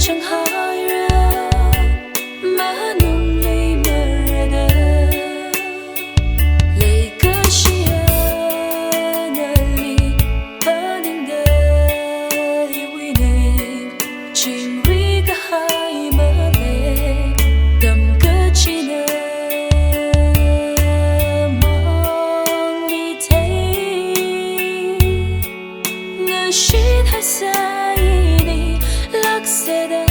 chẳng hai ra má nung lì mơ ra lệ cơ chia nali burning day winning trình ri cả hai mơ lệ đầm cơ chi nơ mong đi thấy ngờ shi thay sai đi lắc xe đá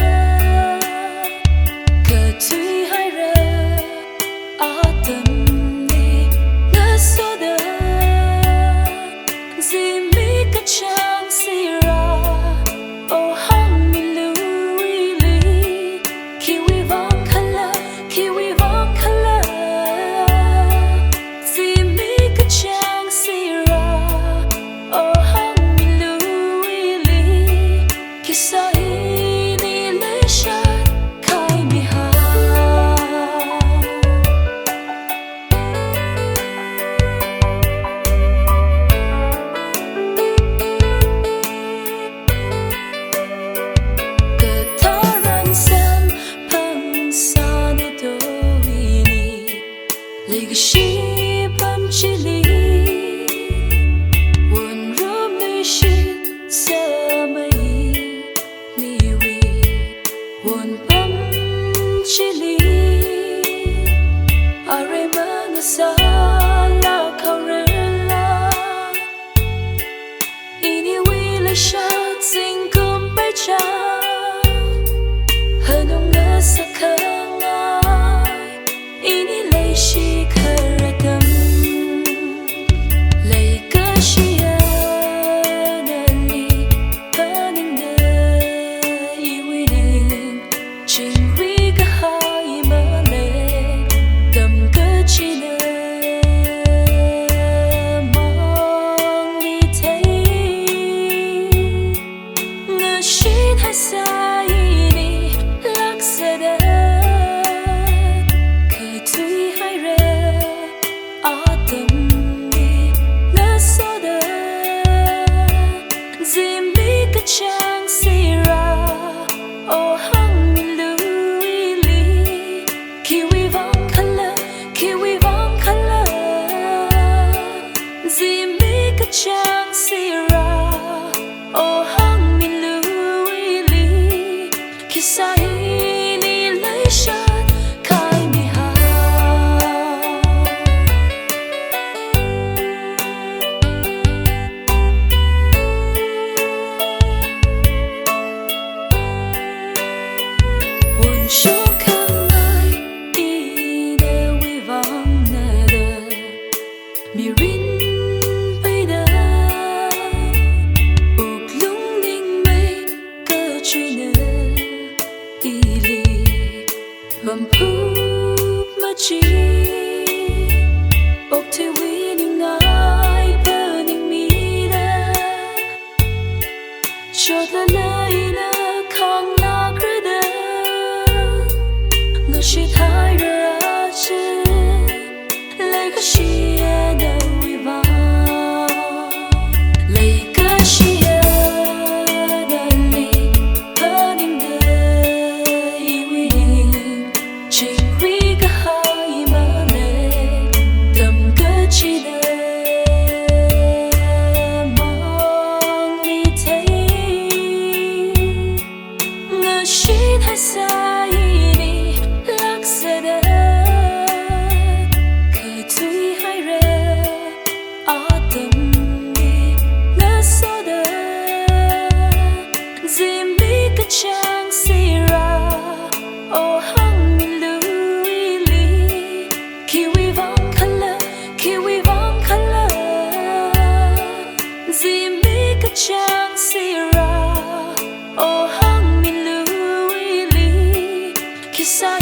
cờ tuy hai ra ở tầm đi ngỡ số đá gì mi cả trang si ra ô hăng mi lưu lý kiwi vong color gì mi cả trang si ra ô hăng mi lưu lý kisah ini leshat kai miha ketaran sen pangsani doini legacy pam chili one room nation samai miwi one pam chili are mangasala kaurela ini wila shat sing kum bai cha hanong nga sakangai ini lay shi karatam lay kashia nali burning day winning trình ri cả hai mơ lệ đầm cơ chi nơ mong đi thấy ngờ shi thay sai đi lắc xe đá cờ tuy hai ra ở tầm đi ngỡ số đá gì mi cả trang si ra ô hăng mi lưu lý kiwi vong color gì mi cả trang si ra ô hăng mi lưu lý kisah ini leshat kai miha one show come mai ina wi vang nada mi rin bay da uk lung ning mai cơ truy nơ ili vam pup ma chi uk te winning ai burning me da chợt là nơi na khang la kreda ngờ shi thay ra chứ lấy cái shi na wi va lấy cái shi nali burning day winning trình ri cả hai mơ lệ đầm cơ chi nơ mong đi thấy ngờ shi thay sai đi lắc xe đá cờ tuy hai ra ở tầm đi ngỡ số đá gì mi cả trang si ra ô hăng mi lưu lý kiwi vong color gì mi cả trang si ra ô hăng mi lưu lý kisah